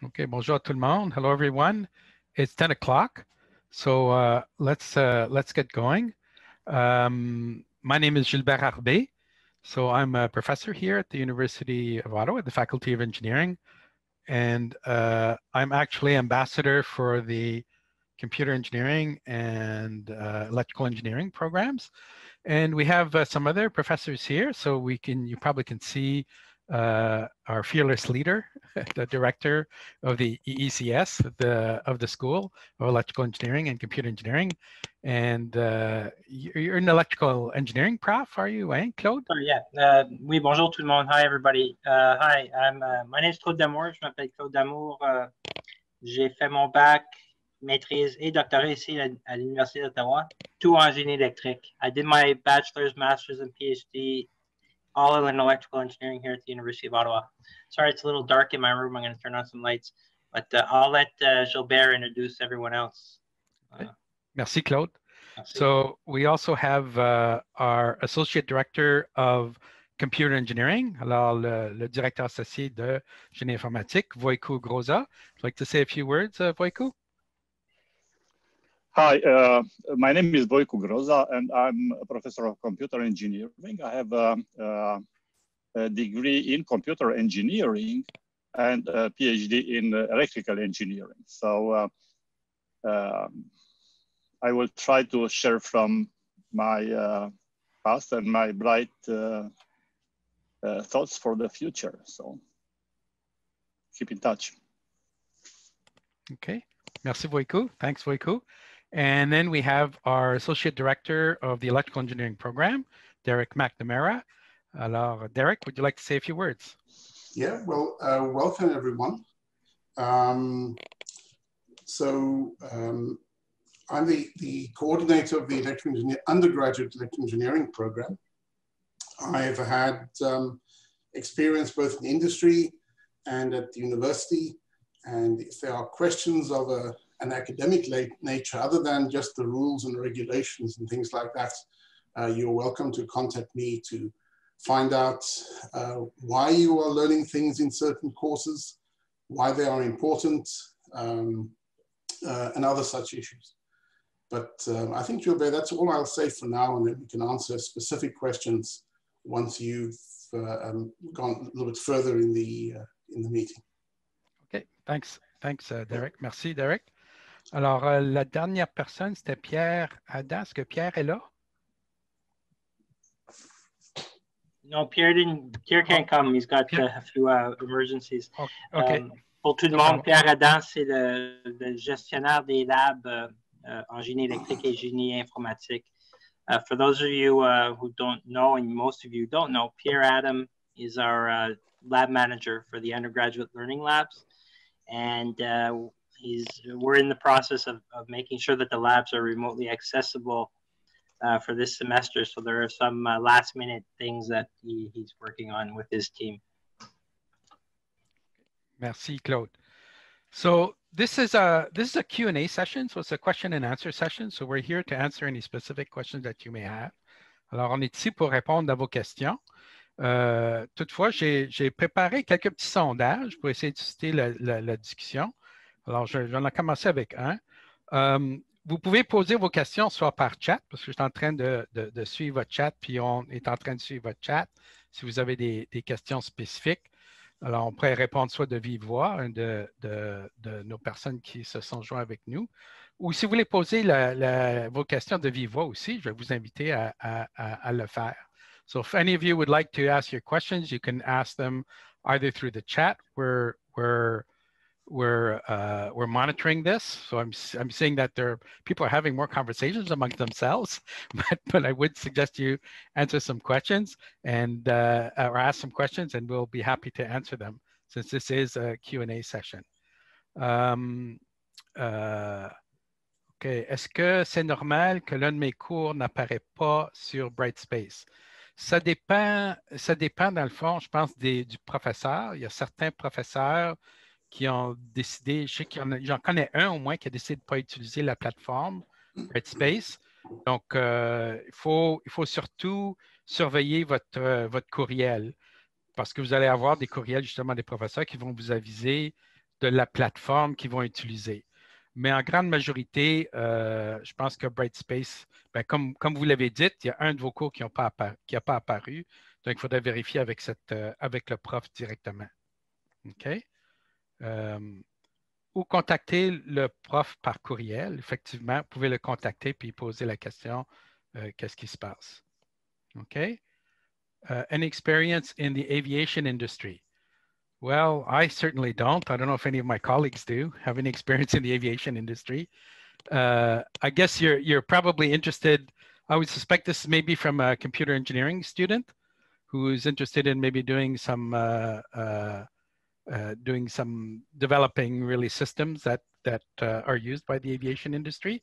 Okay, bonjour tout le monde. Hello, everyone. It's 10 o'clock, so let's get going. My name is Gilbert Arbé. So I'm a professor here at the University of Ottawa at the Faculty of Engineering, and I'm actually ambassador for the computer engineering and electrical engineering programs. And we have some other professors here, so you probably can see our fearless leader, the director of the EECS of the School of Electrical Engineering and Computer Engineering. And you're an electrical engineering prof, are you, Claude? Yeah. Oui, bonjour tout le monde. Hi, everybody. Hi, my name is Claude Damour. Je m'appelle Claude Damour. J'ai fait mon bac, maîtrise et doctorat ici à l'Université d'Ottawa, tout en génie électrique. I did my bachelor's, master's, and PhD all in electrical engineering here at the University of Ottawa. Sorry, it's a little dark in my room. I'm going to turn on some lights, but I'll let Gilbert introduce everyone else. Merci, Claude. Merci. So we also have our Associate Director of Computer Engineering, alors le directeur associé de Génie informatique, Voicu Groza. Would you like to say a few words, Voicu? Hi, my name is Voicu Groza, and I'm a professor of computer engineering. I have a degree in computer engineering and a PhD in electrical engineering. So I will try to share from my past and my bright thoughts for the future. So keep in touch. Okay, merci Voicu. Thanks, Voicu. And then we have our Associate Director of the Electrical Engineering Program, Derrick Mcnamara. Alors, Derrick, would you like to say a few words? Yeah, well, welcome everyone. I'm the coordinator of the undergraduate electrical engineering program. I've had experience both in industry and at the university. And if there are questions of an academic nature, other than just the rules and regulations and things like that, you're welcome to contact me to find out why you are learning things in certain courses, why they are important, and other such issues. But I think, Gilbert, that's all I'll say for now, and then we can answer specific questions once you've gone a little bit further in the meeting. Okay, thanks, Derrick. Merci, Derrick. Alors, la dernière personne, c'était Pierre Adam. Est-ce que Pierre est là? No, Pierre can't come. He's got a few emergencies. Okay. Pour tout le monde, Pierre Adam, c'est le gestionnaire des labs en génie électrique et génie informatique. For those of you who don't know, and most of you don't know, Pierre Adam is our lab manager for the undergraduate learning labs. And we're in the process of making sure that the labs are remotely accessible for this semester. So there are some last minute things that he's working on with his team. Merci, Claude. So this is a Q&A session. So it's a question and answer session. So we're here to answer any specific questions that you may have. Alors, on est ici pour répondre à vos questions. Toutefois, j'ai préparé quelques petits sondages pour essayer de susciter la discussion. Alors, je vais en commencer avec un. Vous pouvez poser vos questions soit par chat, parce que je suis en train de suivre votre chat, puis on est en train de suivre votre chat. Si vous avez des questions spécifiques, alors on pourrait répondre soit de vive voix de nos personnes qui se sont joints avec nous, ou si vous voulez poser vos questions de vive voix aussi, je vais vous inviter à le faire. So if any of you would like to ask your questions, you can ask them either through the chat. We're monitoring this, so I'm seeing that people are having more conversations amongst themselves, but I would suggest you answer some questions and or ask some questions, and we'll be happy to answer them since this is a Q&A session. Okay. Est-ce que c'est normal que l'un de mes cours n'apparaît pas sur Brightspace? Ça dépend dans le fond, je pense, du professeur. Il y a certains professeurs qui ont décidé, je sais j'en connais un au moins qui a décidé de ne pas utiliser la plateforme Brightspace. Donc, il faut surtout surveiller votre courriel parce que vous allez avoir des courriels justement des professeurs qui vont vous aviser de la plateforme qu'ils vont utiliser. Mais en grande majorité, je pense que Brightspace, ben, comme vous l'avez dit, il y a un de vos cours qui n'a pas apparu. Donc, il faudrait vérifier avec, avec le prof directement. OK? Ou contacter le prof par courriel. Effectivement, vous pouvez le contacter puis poser la question, qu'est-ce qui se passe? OK? An experience in the aviation industry. Well, I certainly don't. I don't know if any of my colleagues do have any experience in the aviation industry. I guess you're probably interested. I would suspect this may be from a computer engineering student who's interested in maybe doing some developing really systems that are used by the aviation industry.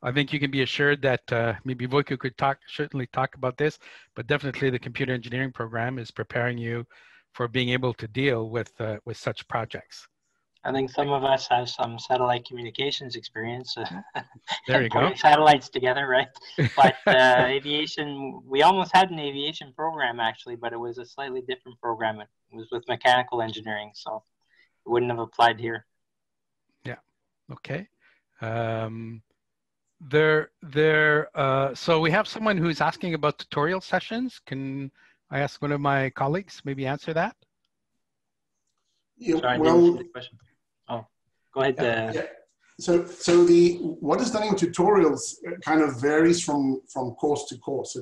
I think you can be assured that maybe Voiku could certainly talk about this, but definitely the computer engineering program is preparing you for being able to deal with such projects. I think some of us have some satellite communications experience. There you go. Putting satellites together, right? But aviation, we almost had an aviation program actually, but it was a slightly different program. It was with mechanical engineering, so it wouldn't have applied here. Yeah. Okay. So we have someone who's asking about tutorial sessions. Can I ask one of my colleagues maybe answer that? Yeah, Sorry, well, I didn't see the question. Oh, go ahead. Yeah. So what is done in tutorials kind of varies from course to course.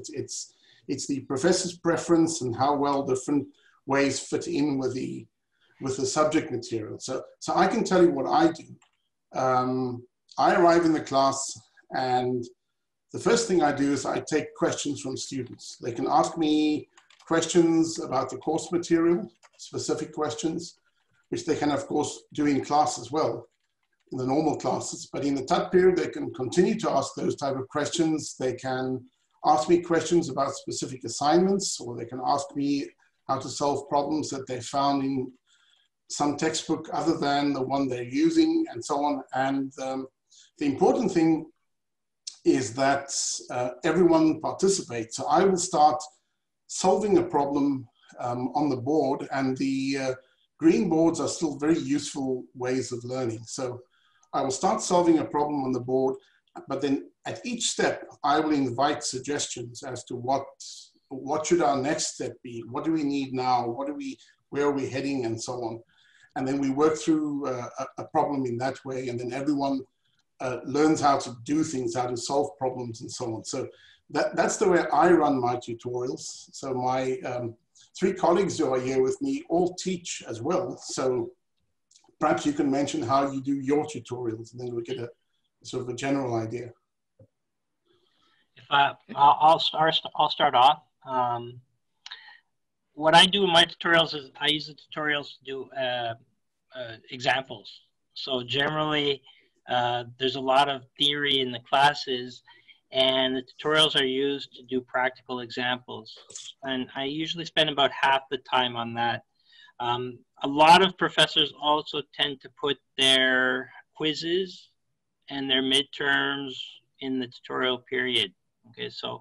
It's the professor's preference and how well different ways fit in with the subject material. So I can tell you what I do. I arrive in the class, and the first thing I do is I take questions from students. They can ask me questions about the course material, specific questions, which they can, of course, do in class as well, in the normal classes. But in the TUT period, they can continue to ask those type of questions. They can ask me questions about specific assignments, or they can ask me how to solve problems that they found in some textbook other than the one they're using, and so on. And the important thing is that everyone participates. So I will start solving a problem on the board, and the green boards are still very useful ways of learning. So I will start solving a problem on the board, but then at each step, I will invite suggestions as to what should our next step be? What do we need now? Where are we heading, and so on. And then we work through a problem in that way, and then everyone learns how to do things, how to solve problems, and so on. So that's the way I run my tutorials. So my 3 colleagues who are here with me all teach as well. So perhaps you can mention how you do your tutorials, and then we get a sort of a general idea. I'll start off. What I do in my tutorials is I use the tutorials to do examples. So generally, there's a lot of theory in the classes, and the tutorials are used to do practical examples. And I usually spend about half the time on that. A lot of professors also tend to put their quizzes and their midterms in the tutorial period. Okay, so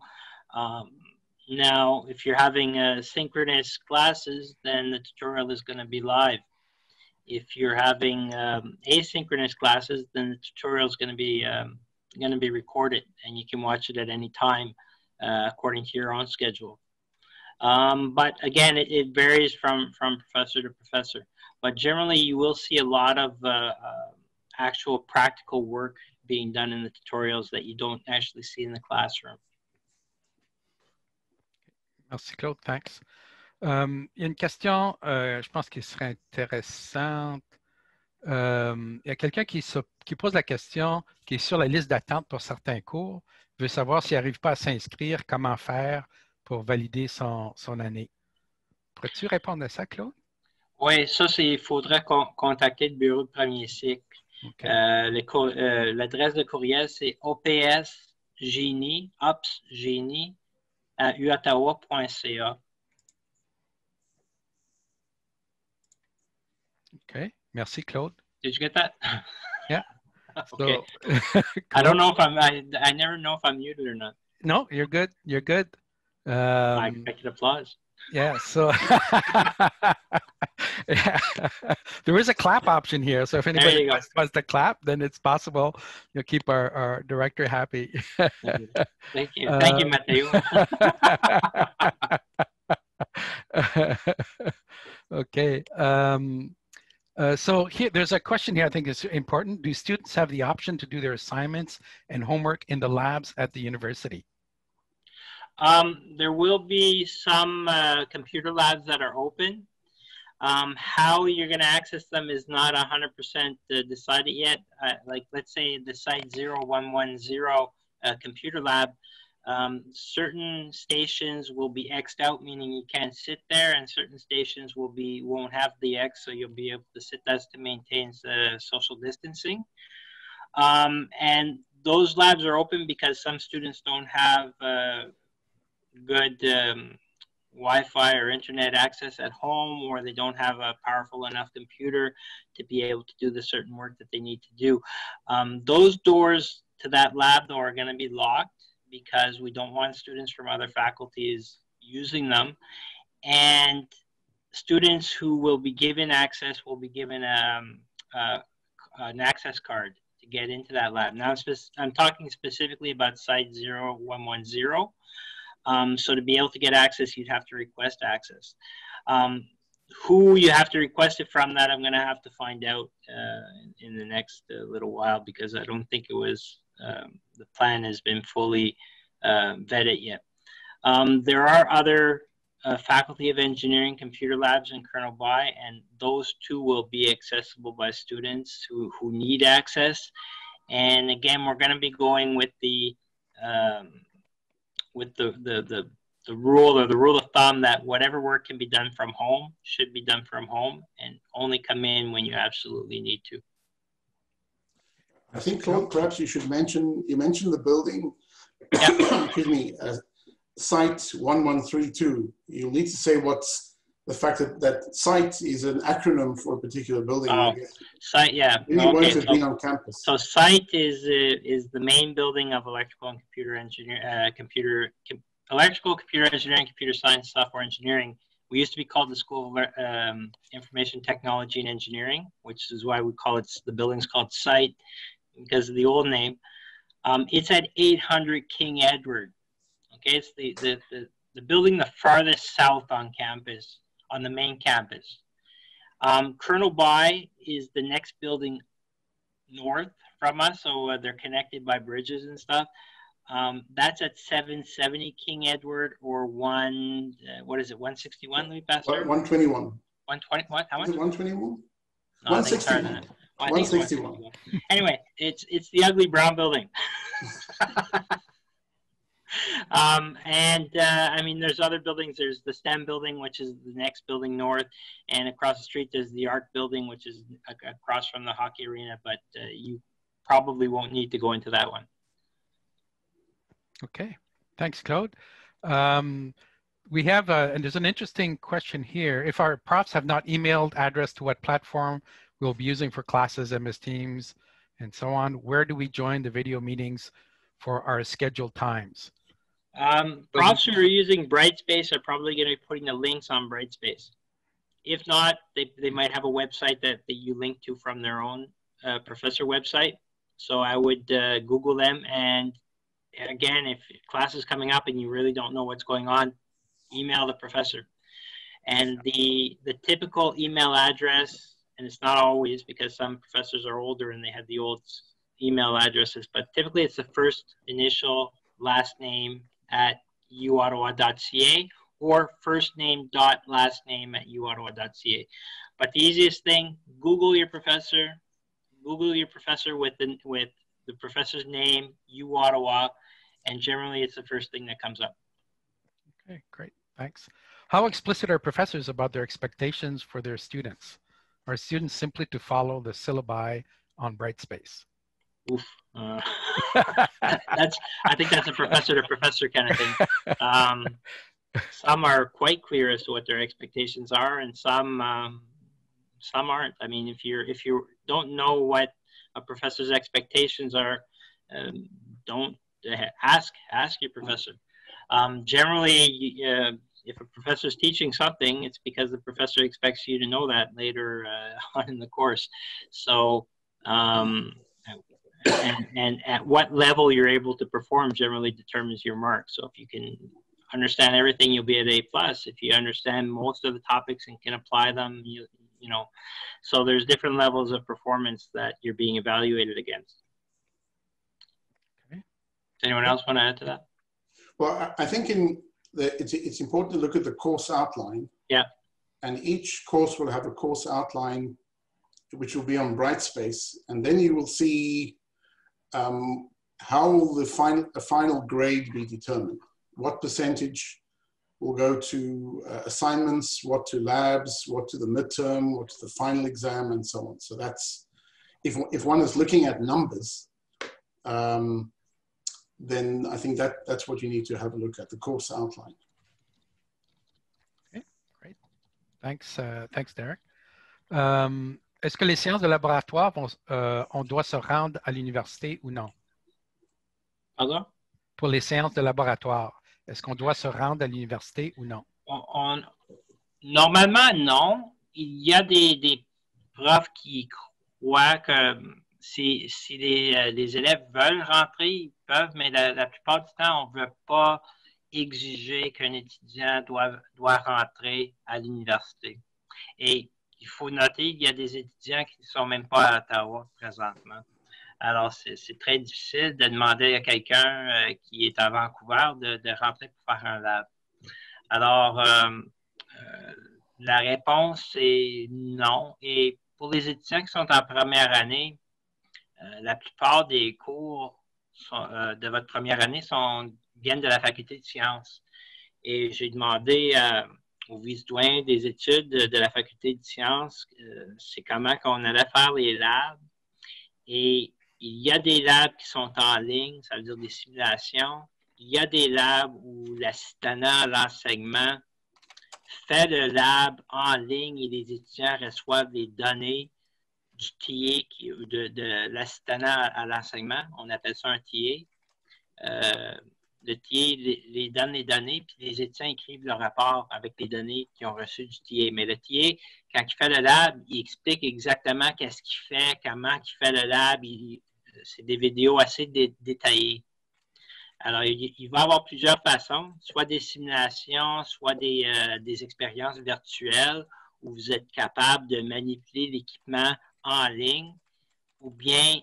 now if you're having synchronous classes, then the tutorial is going to be live. If you're having asynchronous classes, then the tutorial is going to be recorded, and you can watch it at any time according to your own schedule. But again, it varies from professor to professor. But generally, you will see a lot of actual practical work being done in the tutorials that you don't actually see in the classroom. Merci Claude, thanks. Il y a une question, je pense qu'il serait intéressante. Il y a quelqu'un qui pose la question, qui est sur la liste d'attente pour certains cours, veut savoir s'il n'arrive pas à s'inscrire, comment faire pour valider son année. Pourrais-tu répondre à ça, Claude? Oui, ça, il faudrait contacter le bureau de premier cycle. Okay. L'adresse de courriel, c'est opsgenie, @uottawa.ca. Okay, merci Claude. Did you get that? Yeah. Okay. So, I don't know if I never know if I'm muted or not. No, you're good. You're good. I expected applause. Yeah, so yeah. There is a clap option here. So if anybody wants to clap, then it's possible you'll keep our director happy. Thank you. Thank you, Matthew. Okay. So here, there's a question here I think is important. Do students have the option to do their assignments and homework in the labs at the university? There will be some computer labs that are open. How you're going to access them is not 100% decided yet. Like, let's say the site 0110 computer lab, certain stations will be X'd out, meaning you can't sit there, and certain stations won't have the X, so you'll be able to sit. That's to maintain social distancing. And those labs are open because some students don't have good Wi-Fi or internet access at home, or they don't have a powerful enough computer to be able to do the certain work that they need to do. Those doors to that lab, though, are going to be locked because we don't want students from other faculties using them. And students who will be given access will be given an access card to get into that lab. Now, I'm talking specifically about site 0110. So to be able to get access, you'd have to request access. Who you have to request it from, that I'm going to have to find out in the next little while, because I don't think it was, the plan has been fully vetted yet. There are other Faculty of Engineering computer labs in Colonel By, and those too will be accessible by students who need access. And again, we're going to be going with the rule, or the rule of thumb, that whatever work can be done from home should be done from home, and only come in when you absolutely need to. I think, Claude, perhaps you should mention, you mentioned the building, yeah. Excuse me, site 1132. You'll need to say what's the fact that site is an acronym for a particular building. Oh, site, yeah. Really okay, won't have been on campus. So site is the main building of electrical and computer engineering, electrical, computer engineering, computer science, software engineering. We used to be called the School of Information Technology and Engineering, which is why we call it, the building's called site, because of the old name. It's at 800 King Edward. Okay, it's the building the farthest south on campus, on the main campus. Colonel By is the next building north from us, so they're connected by bridges and stuff. That's at 770 King Edward, or what is it, 161, Louis Pasteur? 121. 120, what? How much? Is it 121? No, 161. 161. Anyway, it's the ugly brown building. I mean, there's other buildings. There's the STEM building, which is the next building north, and across the street there's the art building, which is across from the hockey arena, but you probably won't need to go into that one. Okay, thanks, Claude. We have, and there's an interesting question here. If our profs have not emailed address to what platform we'll be using for classes, MS Teams, and so on, where do we join the video meetings for our scheduled times? Profs who are using Brightspace are probably going to be putting the links on Brightspace. If not, they might have a website that you link to from their own professor website. So I would Google them, and again, if class is coming up and you really don't know what's going on, email the professor. And the typical email address, and it's not always, because some professors are older and they have the old email addresses, but typically it's the first initial last name at uottawa.ca, or first name dot last name at uottawa.ca. But the easiest thing, Google your professor with the professor's name, UOttawa, and generally it's the first thing that comes up. Okay, great, thanks. How explicit are professors about their expectations for their students? Are students simply to follow the syllabi on Brightspace? Oof. I think that's a professor to professor kind of thing. Some are quite clear as to what their expectations are, and some aren't. I mean, if you don't know what a professor's expectations are, don't ask your professor. Generally, if a professor is teaching something, it's because the professor expects you to know that later on in the course. So, and at what level you're able to perform generally determines your mark. So if you can understand everything, you'll be at A+. If you understand most of the topics and can apply them, you know. So there's different levels of performance that you're being evaluated against. Okay. Does anyone else want to add to that? Well, I think it's important to look at the course outline. Yeah. And each course will have a course outline, which will be on Brightspace. And then you will see how will the final grade be determined. What percentage will go to assignments, what to labs, what to the midterm, what to the final exam, and so on. So that's, if one is looking at numbers, then I think that's what you need to have a look at, the course outline. Okay, great. Thanks, thanks, Derrick. Est-ce que les séances de laboratoire, on doit se rendre à l'université ou non? Pardon? Pour les séances de laboratoire, est-ce qu'on doit se rendre à l'université ou non? Normalement, non. Il y a des profs qui croient que si les élèves veulent rentrer, ils peuvent, mais la plupart du temps, on ne veut pas exiger qu'un étudiant doit rentrer à l'université. Et il faut noter qu'il y a des étudiants qui ne sont même pas à Ottawa présentement. Alors, c'est très difficile de demander à quelqu'un qui est à Vancouver de rentrer pour faire un lab. Alors, la réponse est non. Et pour les étudiants qui sont en première année, la plupart des cours de votre première année viennent de la faculté de sciences. Et j'ai demandé aux vice-doyens des études de la faculté de sciences c'est comment qu'on allait faire les labs. Et il y a des labs qui sont en ligne, ça veut dire des simulations. Il y a des labs où l'assistanat à l'enseignement fait le lab en ligne et les étudiants reçoivent des données du TA, de l'assistanat à l'enseignement. On appelle ça un TA. Le TA les donne les données, puis les étudiants écrivent le rapport avec les données qu'ils ont reçues du TA. Mais le TA, quand il fait le lab, il explique exactement qu'est-ce qu'il fait, comment il fait le lab. C'est des vidéos assez détaillées. Alors, il va y avoir plusieurs façons, soit des simulations, soit des expériences virtuelles où vous êtes capable de manipuler l'équipement en ligne, ou bien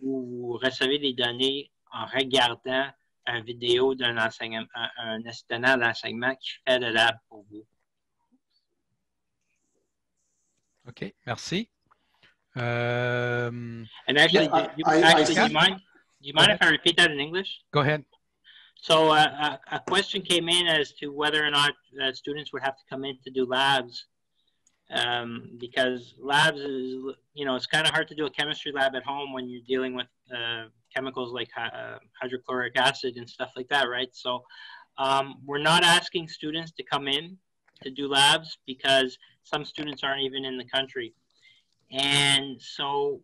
où vous recevez les données en regardant une vidéo d'un enseignant, un assistant à l'enseignement qui fait le lab pour vous. OK, merci. And actually, do you mind if I repeat that in English? Go ahead. So a question came in as to whether or not students would have to come in to do labs, because labs is, you know, it's kind of hard to do a chemistry lab at home when you're dealing with chemicals like hydrochloric acid and stuff like that, right? So we're not asking students to come in to do labs because some students aren't even in the country. And so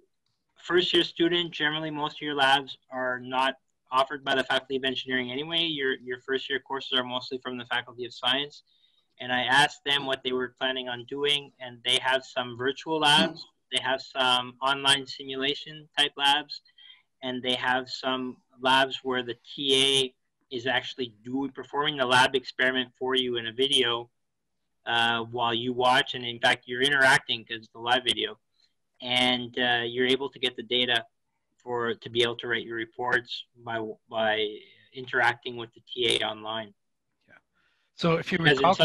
first year student, generally most of your labs are not offered by the Faculty of Engineering anyway. Your first year courses are mostly from the Faculty of Science. And I asked them what they were planning on doing, and they have some virtual labs. They have some online simulation type labs, and they have some labs where the TA is actually performing the lab experiment for you in a video while you watch. And in fact, you're interacting because it's a live video. And you're able to get the data to be able to write your reports by interacting with the TA online. Yeah. So if you recall,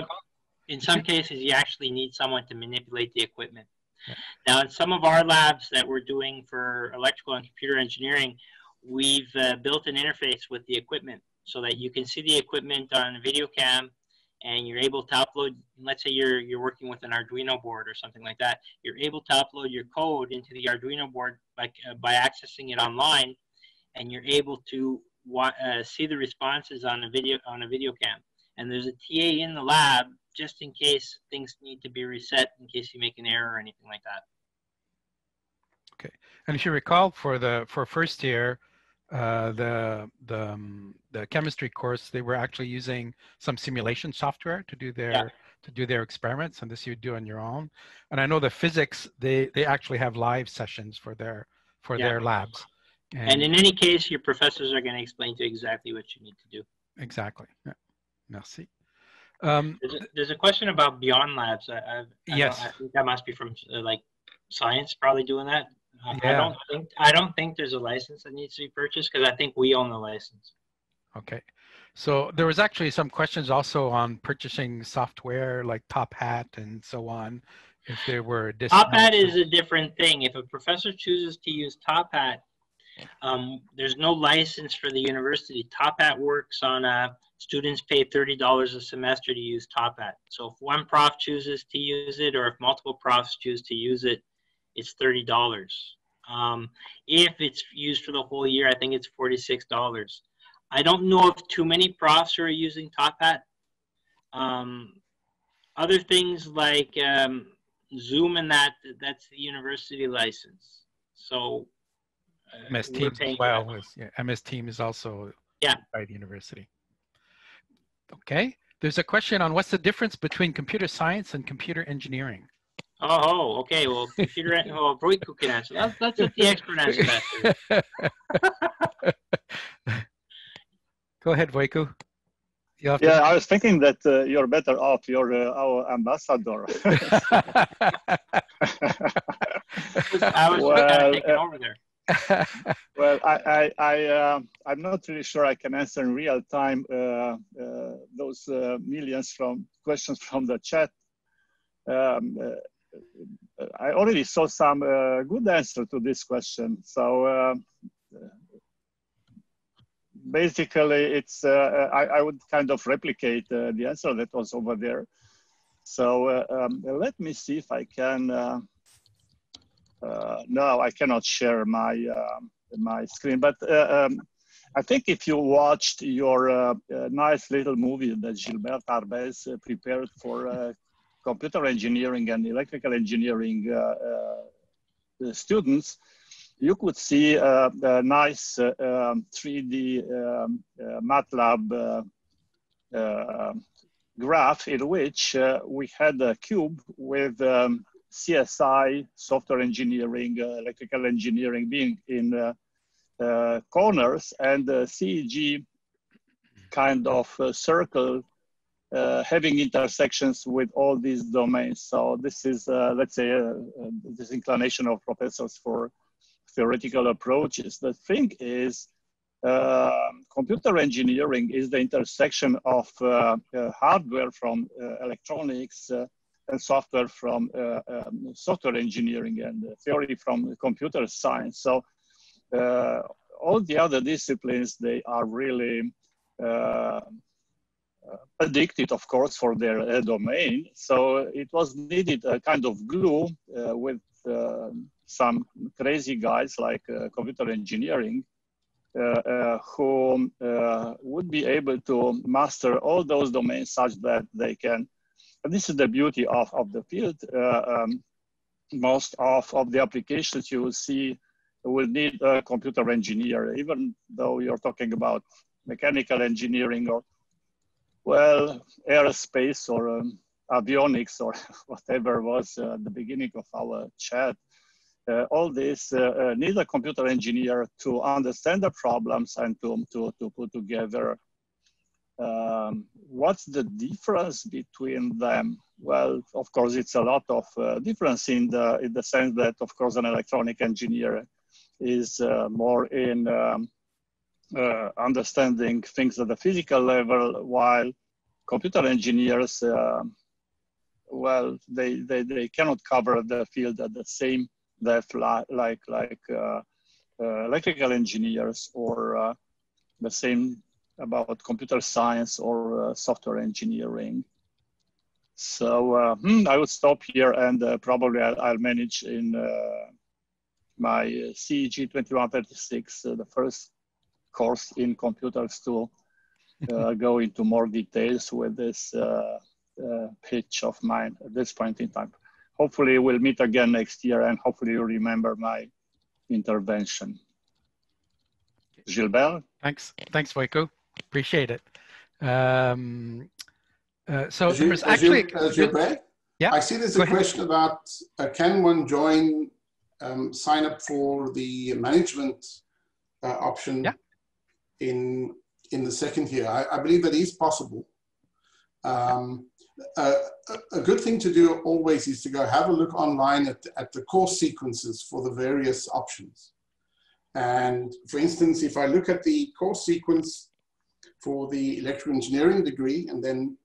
in some cases, you actually need someone to manipulate the equipment. Yeah. Now, in some of our labs that we're doing for electrical and computer engineering, we've built an interface with the equipment so that you can see the equipment on a video cam, and you're able to upload, let's say you're working with an Arduino board or something like that, you're able to upload your code into the Arduino board by accessing it online, and you're able to see the responses on a video cam. And there's a TA in the lab just in case things need to be reset, in case you make an error or anything like that. Okay. And if you recall, for first year, the chemistry course, they were actually using some simulation software to do their experiments, and this you do on your own. And I know the physics, they actually have live sessions for their labs. And in any case, your professors are going to explain to you exactly what you need to do. Exactly. Yeah. Merci. There's a question about beyond labs. Yes. I think that must be from like science, probably doing that. Yeah. I don't think there's a license that needs to be purchased because I think we own the license. Okay. So there was actually some questions also on purchasing software like Top Hat and so on. If there were Top Hat is a different thing. If a professor chooses to use Top Hat, there's no license for the university. Top Hat works on students pay $30 a semester to use Top Hat. So if one prof chooses to use it, or if multiple profs choose to use it, it's $30. If it's used for the whole year, I think it's $46. I don't know if too many profs are using Top Hat. Other things like Zoom and that's the university license. So MS Teams as well. MS Teams is also by the university. Okay. There's a question on what's the difference between computer science and computer engineering? Oh, okay. Well, Voiku can answer. Let's let the expert answer that. Go ahead, Voiku. Yeah, I was thinking that you're better off. You're our ambassador. I was kind of taking over there. Well, I'm not really sure I can answer in real time those millions from questions from the chat. I already saw some good answer to this question. So basically, it's I would kind of replicate the answer that was over there. So let me see if I can. No, I cannot share my my screen. But I think if you watched your nice little movie that Gilbert Arbez prepared for computer engineering and electrical engineering students, you could see a nice 3D MATLAB graph in which we had a cube with CSI, software engineering, electrical engineering being in corners, and CEG kind of circle having intersections with all these domains. So this is, let's say, this inclination of professors for theoretical approaches. The thing is, computer engineering is the intersection of hardware from electronics and software from software engineering and theory from computer science. So all the other disciplines, they are really addicted, of course, for their domain. So it was needed a kind of glue with some crazy guys like computer engineering who would be able to master all those domains such that they can. And this is the beauty of the field. Most of the applications you will see will need a computer engineer, even though you're talking about mechanical engineering or, well, aerospace or avionics or whatever was the beginning of our chat. All this need a computer engineer to understand the problems and to put together. What's the difference between them? Well, of course, it's a lot of difference in the sense that, of course, an electronic engineer is more in understanding things at the physical level, while computer engineers, well, they cannot cover the field at the same depth like electrical engineers, or the same about computer science or software engineering. So I would stop here, and probably I'll manage in my CEG 2136, the first course in computers, to go into more details with this pitch of mine at this point in time. Hopefully we'll meet again next year, and hopefully you remember my intervention. Gilbert. Thanks, Voiko. Appreciate it. So there's actually Gilbert, yeah. I see there's a question about can one join sign up for the management option in the second year. I believe that is possible. A good thing to do always is to go have a look online at the course sequences for the various options. And for instance, if I look at the course sequence for the electrical engineering degree and then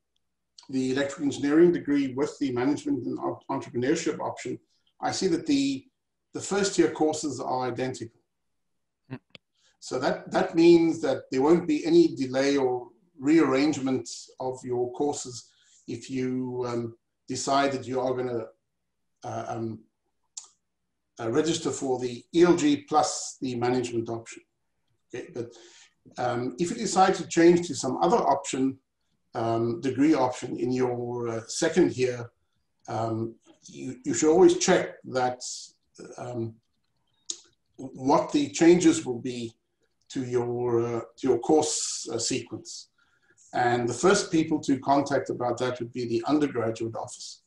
the electrical engineering degree with the management and entrepreneurship option, I see that the first year courses are identical. So that means that there won't be any delay or rearrangement of your courses if you decide that you are going to register for the ELG plus the management option. Okay, but if you decide to change to some other option, degree option in your second year, you should always check that what the changes will be to your course sequence. And the first people to contact about that would be the undergraduate office.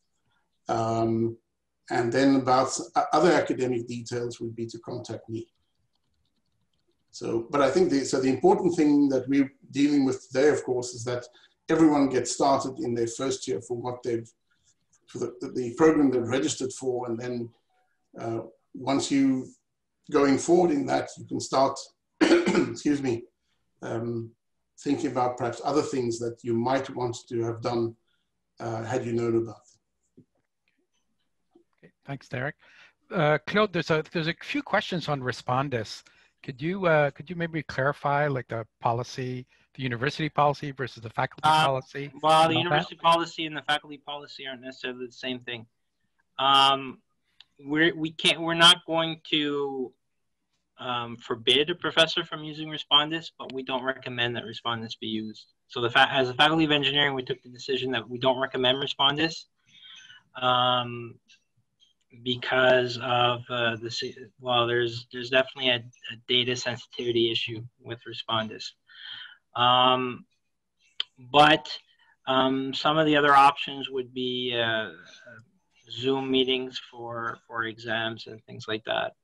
And then about other academic details would be to contact me. So, but I think the important thing that we're dealing with today, of course, is that everyone gets started in their first year for what for the program they've registered for. And then once you going forward in that, you can start, excuse me, thinking about perhaps other things that you might want to have done had you known about them. Okay, thanks, Derrick. Claude, there's a few questions on Respondus. Could you maybe clarify like the policy, the university policy versus the faculty policy? Well, the university policy and the faculty policy aren't necessarily the same thing. We're not going to forbid a professor from using Respondus, but we don't recommend that Respondus be used. So as a faculty of engineering, we took the decision that we don't recommend Respondus because of there's definitely a data sensitivity issue with Respondus. But some of the other options would be Zoom meetings for exams and things like that.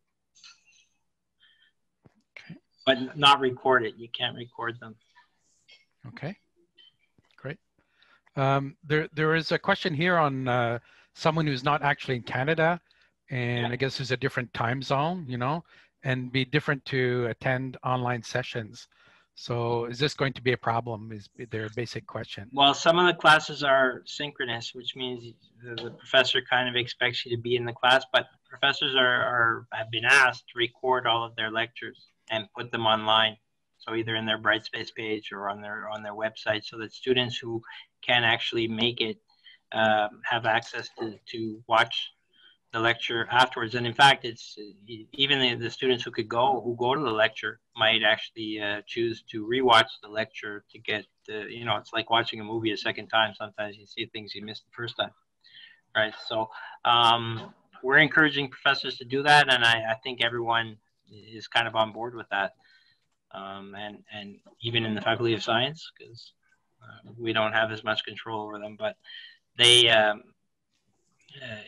Okay. But not recorded. You can't record them. Okay, great. There is a question here on someone who's not actually in Canada, and I guess there's a different time zone, you know, and be different to attend online sessions. So is this going to be a problem, is their basic question? Well, some of the classes are synchronous, which means the professor kind of expects you to be in the class, but professors have been asked to record all of their lectures and put them online. So either in their Brightspace page or on their website, so that students who can actually make it have access to watch the lecture afterwards. And in fact, it's even the students who go to the lecture might actually choose to rewatch the lecture to get it's like watching a movie a second time. Sometimes you see things you missed the first time, right? So we're encouraging professors to do that, and I think everyone is kind of on board with that, and even in the Faculty of Science, because we don't have as much control over them, but they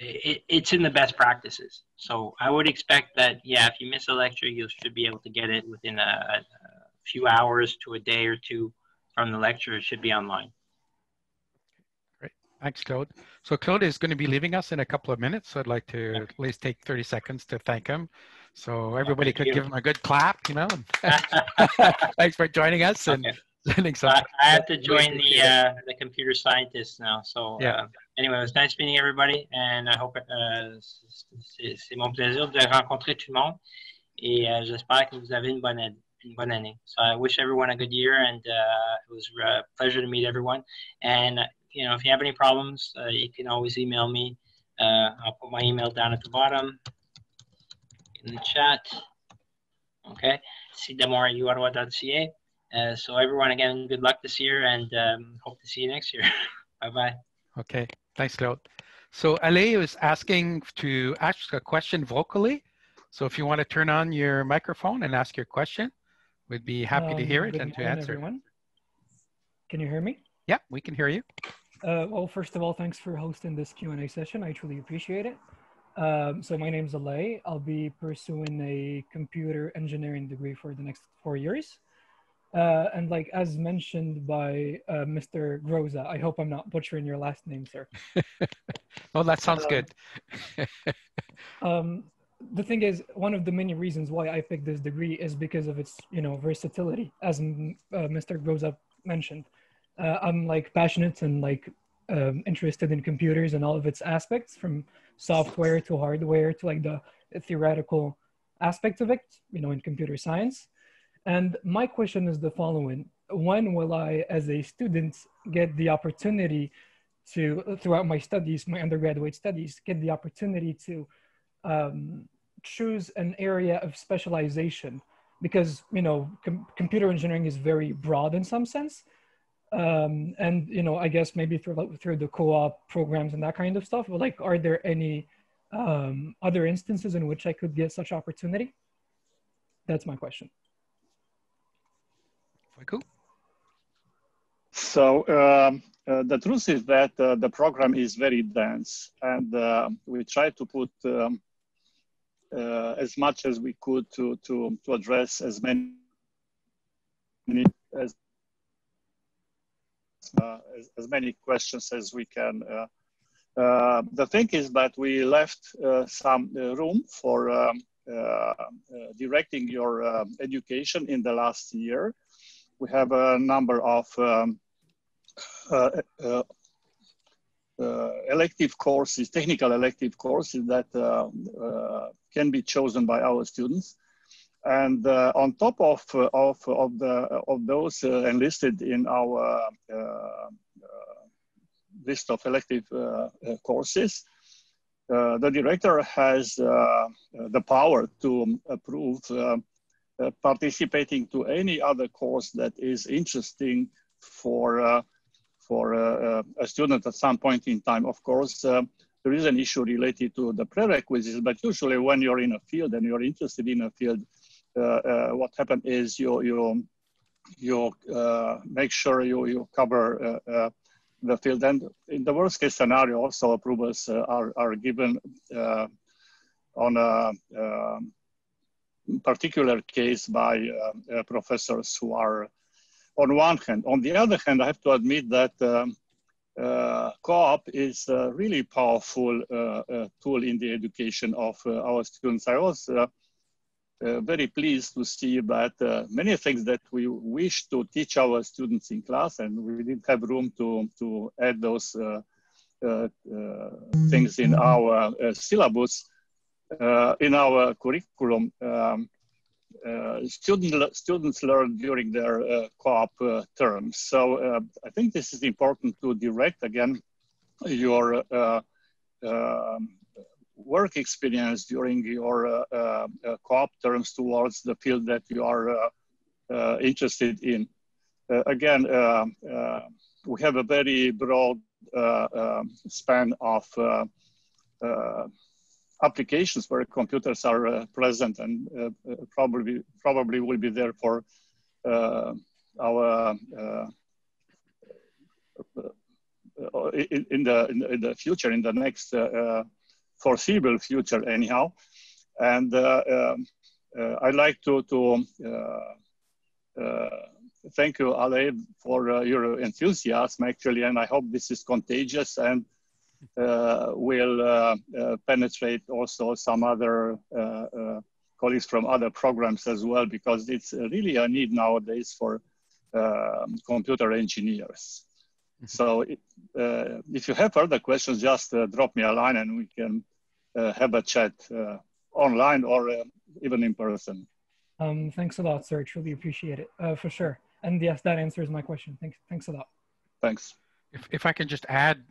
it's in the best practices. So I would expect that, yeah, if you miss a lecture, you should be able to get it within a few hours to a day or two from the lecture. It should be online. Great, thanks, Claude. So Claude is going to be leaving us in a couple of minutes. So I'd like to at least take 30 seconds to thank him. So everybody could give him a good clap, you know. Thanks for joining us. And I have to join the computer scientists now. So anyway, it was nice meeting everybody, and I hope c'est mon plaisir de rencontrer tout le monde, et j'espère que vous avez une bonne année. So I wish everyone a good year, and it was a pleasure to meet everyone. And if you have any problems, you can always email me. I'll put my email down at the bottom in the chat. Okay, c.damore@uottawa.ca. So everyone, again, good luck this year, and hope to see you next year. Bye-bye. Okay, thanks, Claude. So Ale is asking to ask a question vocally. So if you want to turn on your microphone and ask your question, We'd be happy to hear it Good and to morning, answer. everyone. Can you hear me? Yeah, we can hear you. Well, first of all, thanks for hosting this Q&A session. I truly appreciate it. So my name's Alay. I'll be pursuing a computer engineering degree for the next 4 years. And like as mentioned by Mr. Groza, I hope I'm not butchering your last name, sir. Oh, that sounds good. The thing is, one of the many reasons why I picked this degree is because of its, versatility, as Mr. Groza mentioned. I'm like passionate and like interested in computers and all of its aspects, from software to hardware to like the theoretical aspects of it, in computer science. And my question is the following: when will I, as a student, get the opportunity to, throughout my studies, my undergraduate studies, get the opportunity to choose an area of specialization? Because, computer engineering is very broad in some sense. And, I guess maybe through the co-op programs and that kind of stuff, but like, are there any other instances in which I could get such opportunity? That's my question. Cool. So the truth is that the program is very dense, and we try to put as much as we could to address as many as many questions as we can. The thing is that we left some room for directing your education in the last year. We have a number of elective courses, technical elective courses that can be chosen by our students. And on top of those enlisted in our list of elective courses, the director has the power to approve participating to any other course that is interesting for a student at some point in time. Of course, there is an issue related to the prerequisites, but usually when you're in a field and you're interested in a field, what happens is you make sure you cover the field. And in the worst case scenario, also approvals are given on a particular case by professors who are on one hand. On the other hand, I have to admit that co-op is a really powerful tool in the education of our students. I was very pleased to see that many things that we wish to teach our students in class, and we didn't have room to add those things in our syllabus, in our curriculum, students learn during their co-op terms. So I think this is important to direct, again, your work experience during your co-op terms towards the field that you are interested in. Again, we have a very broad span of applications where computers are present, and probably will be there for our in the future, in the next foreseeable future, anyhow. And I'd like to thank you, Ale, for your enthusiasm, actually, and I hope this is contagious and will penetrate also some other colleagues from other programs as well, because it's really a need nowadays for computer engineers. So if you have further questions, just drop me a line and we can have a chat online or even in person. Thanks a lot, sir. Truly appreciate it, for sure. And yes, that answers my question. Thanks a lot. Thanks. If I can just add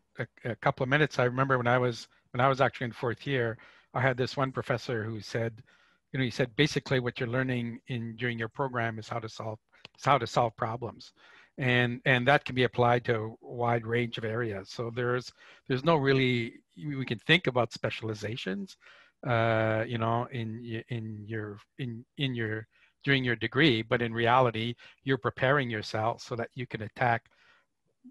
a couple of minutes, I remember when I was actually in fourth year, I had this one professor who said, he said basically what you're learning during your program is how to solve problems, and that can be applied to a wide range of areas. So there's no really, we can think about specializations, in your during your degree, but in reality, you're preparing yourself so that you can attack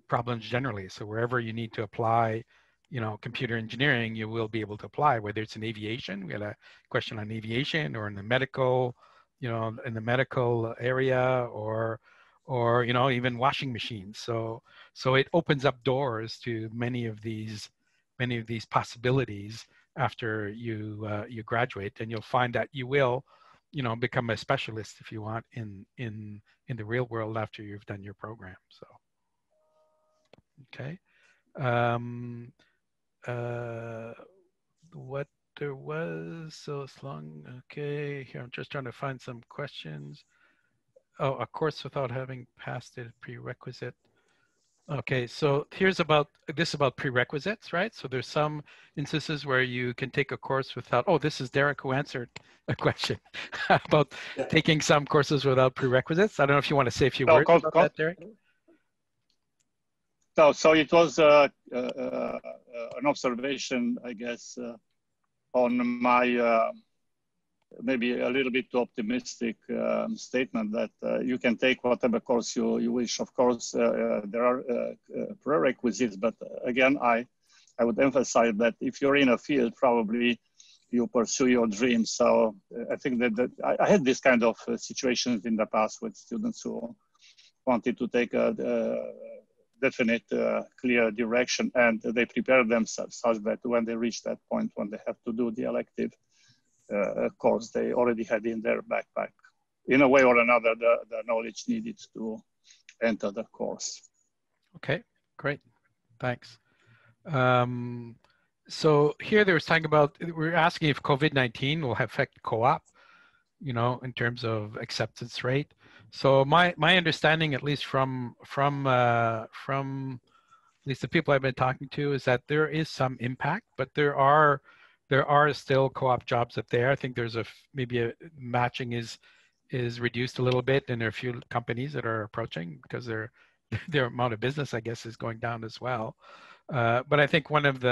problems generally. So wherever you need to apply, you know, computer engineering, you will be able to apply, whether it's in aviation, we had a question on aviation, or in the medical, you know, in the medical area, or you know, even washing machines. So it opens up doors to many of these possibilities after you you graduate, and you'll find that you will, you know, become a specialist if you want in the real world after you've done your program. So okay. What there was, so it's long. Okay, here I'm just trying to find some questions. Oh, a course without having passed a prerequisite. Okay, so here's about prerequisites, right? So there's some instances where you can take a course without, oh, this is Derrick who answered a question about taking some courses without prerequisites. I don't know if you want to say a few words about that, Derrick. So it was an observation, I guess, on my maybe a little bit too optimistic statement that you can take whatever course you wish. Of course, there are prerequisites, but again, I would emphasize that if you're in a field, probably you pursue your dreams. So I think that I had this kind of situations in the past with students who wanted to take a definite, clear direction, and they prepare themselves such that when they reach that point, when they have to do the elective course, they already had in their backpack, in a way or another, the knowledge needed to enter the course. Okay, great, thanks. So here they were talking about, we're asking if COVID-19 will affect co-op, you know, in terms of acceptance rate. So my understanding, at least from at least the people I've been talking to, is that there is some impact, but there are still co-op jobs up there. I think there's maybe a matching is reduced a little bit, and there are a few companies that are approaching because their amount of business, I guess, is going down as well. But I think one of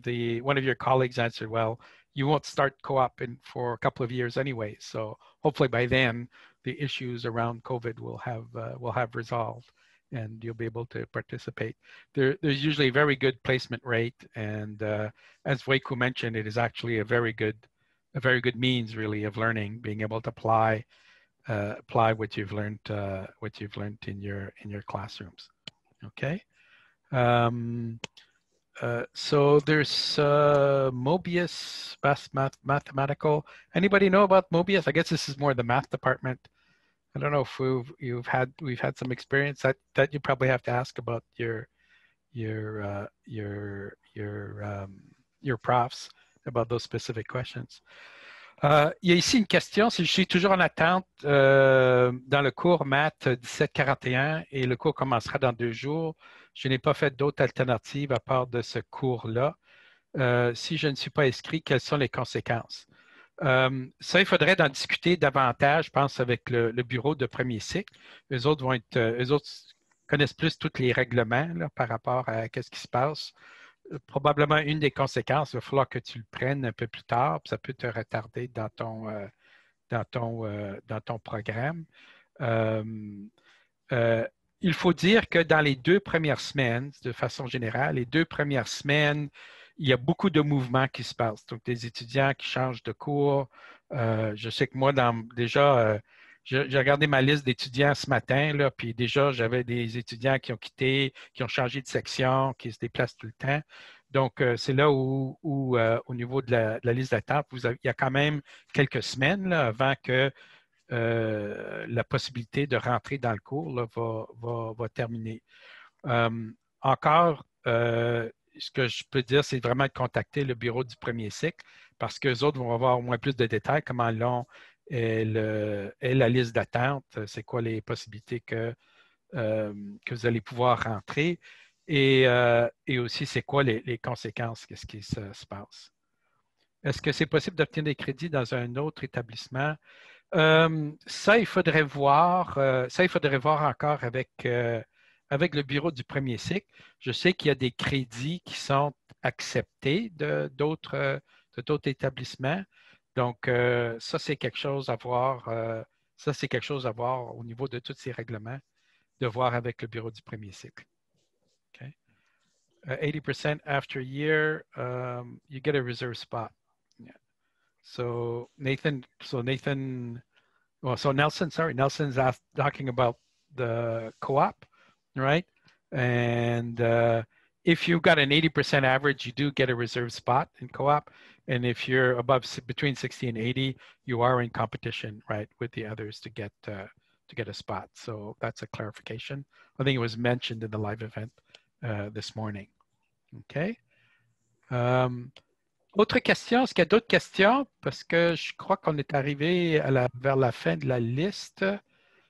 your colleagues answered, well, you won't start co-op for a couple of years anyway. So hopefully by then the issues around COVID will have resolved, and you'll be able to participate. There's usually a very good placement rate, and as Waiku mentioned, it is actually a very good means really of learning, being able to apply what you've learned in your classrooms. Okay. So there's Mobius, mathematical. Anybody know about Mobius? I guess this is more the math department. I don't know if we've had some experience that you probably have to ask about your profs about those specific questions. Il y a ici une question, si je suis toujours en attente dans le cours maths 1741 et le cours commencera dans 2 jours, je n'ai pas fait d'autres alternatives à part de ce cours-là. Si je ne suis pas inscrit, quelles sont les conséquences? Ça, il faudrait en discuter davantage, je pense, avec le bureau de premier cycle. Eux autres connaissent plus tous les règlements là, par rapport à ce qui se passe. Probablement une des conséquences, il va falloir que tu le prennes un peu plus tard, puis ça peut te retarder dans ton programme. Il faut dire que dans les 2 premières semaines, de façon générale, les 2 premières semaines, il y a beaucoup de mouvements qui se passent. Donc, des étudiants qui changent de cours. Je sais que moi, j'ai regardé ma liste d'étudiants ce matin, là, puis déjà, j'avais des étudiants qui ont quitté, qui ont changé de section, qui se déplacent tout le temps. Donc, c'est là où au niveau de la liste d'attente, il y a quand même quelques semaines là, avant que la possibilité de rentrer dans le cours là, va terminer. Encore, ce que je peux dire, c'est vraiment de contacter le bureau du premier cycle parce qu'eux autres vont avoir au moins plus de détails, comment long est la liste d'attente, c'est quoi les possibilités que vous allez pouvoir rentrer et aussi c'est quoi les conséquences, qu'est-ce qui se passe. Est-ce que c'est possible d'obtenir des crédits dans un autre établissement? Ça, il faudrait voir encore avec le bureau du premier cycle. Je sais qu'il y a des crédits qui sont acceptés d'autres établissements. Donc, ça, c'est quelque chose à voir Ça, c'est quelque chose à voir au niveau de tous ces règlements, de voir avec le bureau du premier cycle. Okay. 80% after a year, you get a reserve spot. Yeah. So Nelson's talking about the co-op, right? And if you've got an 80% average, you do get a reserve spot in co-op. And if you're above between 60 and 80, you are in competition, right, with the others to get a spot. So that's a clarification. I think it was mentioned in the live event this morning. Okay. Autre question, est-ce qu'il y a d'autres questions? Parce que je crois qu'on est arrivé vers la fin de la liste.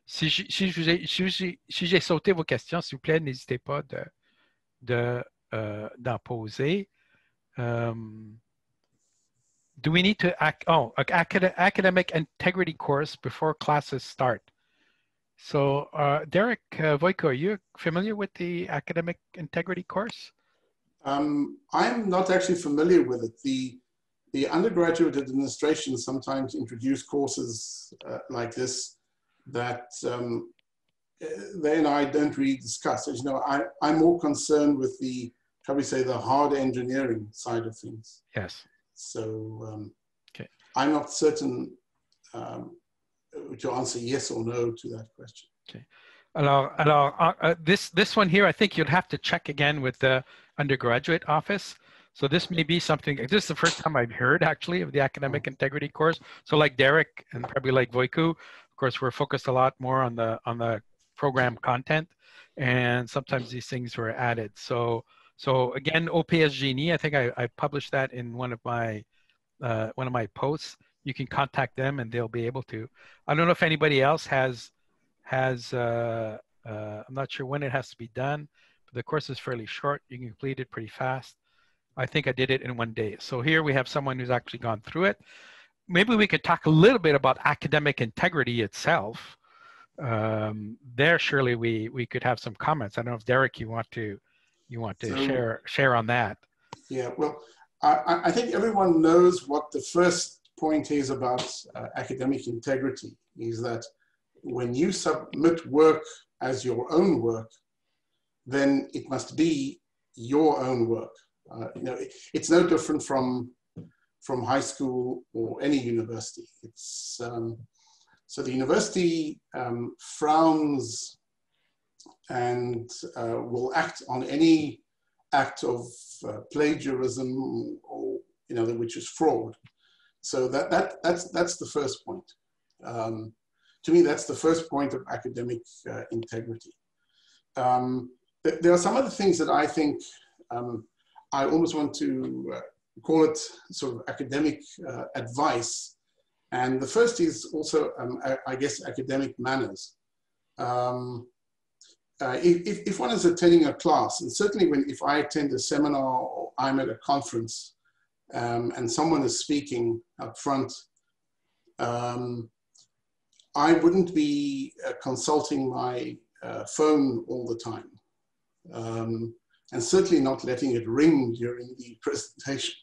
Si j'ai sauté vos questions, s'il vous plaît, n'hésitez pas d'en poser. Do we need to academic integrity course before classes start? So, Derrick Voiko, are you familiar with the academic integrity course? I'm not actually familiar with it. The undergraduate administration sometimes introduce courses like this that they and I don't really discuss. As you know, I'm more concerned with the, shall we say, the hard engineering side of things. Yes. So okay. I'm not certain to answer yes or no to that question. Okay. Alors, this one here, I think you'd have to check again with the undergraduate office. So this may be something, this is the first time I've heard actually of the academic integrity course. So like Derrick and probably like Voiku, of course, we're focused a lot more on the program content, and sometimes these things were added. So again, OPS Génie, I think I published that in one of my posts. You can contact them and they'll be able to. I don't know if anybody else has I'm not sure when it has to be done, but the course is fairly short. You can complete it pretty fast. I think I did it in 1 day. So here we have someone who's actually gone through it. Maybe we could talk a little bit about academic integrity itself. There, surely we could have some comments. I don't know if Derrick, you want to share on that. Yeah, well, I think everyone knows what the first point is about academic integrity, is that when you submit work as your own work, then it must be your own work. You know, it's no different from high school or any university. It's so the university frowns and will act on any act of plagiarism or which is fraud. So that's the first point. To me, that's the first point of academic integrity. There are some other things that I think I almost want to call it sort of academic advice. And the first is also, I guess, academic manners. If one is attending a class, and certainly if I attend a seminar or I'm at a conference and someone is speaking up front, I wouldn't be consulting my phone all the time, and certainly not letting it ring during the presentation.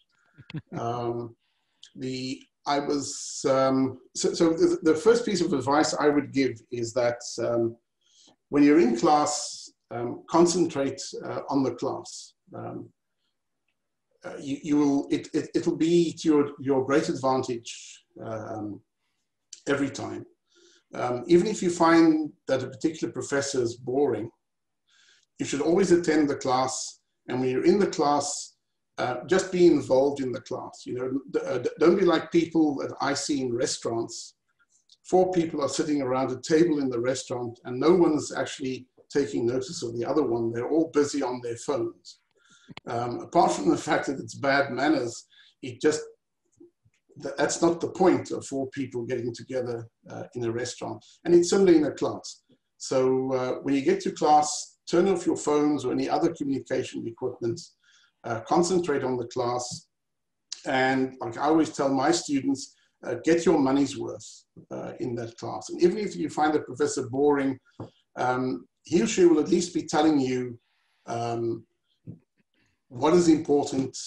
So the first piece of advice I would give is that when you're in class, concentrate on the class. It'll be to your great advantage every time. Even if you find that a particular professor is boring, you should always attend the class. And when you're in the class, just be involved in the class. Don't be like people that I see in restaurants. 4 people are sitting around a table in the restaurant and no one's actually taking notice of the other one. They're all busy on their phones. Apart from the fact that it's bad manners, that's not the point of 4 people getting together in a restaurant. And it's similar in a class. So when you get to class, turn off your phones or any other communication equipment, concentrate on the class. And like I always tell my students, get your money's worth in that class. And even if you find the professor boring, he or she will at least be telling you what is important.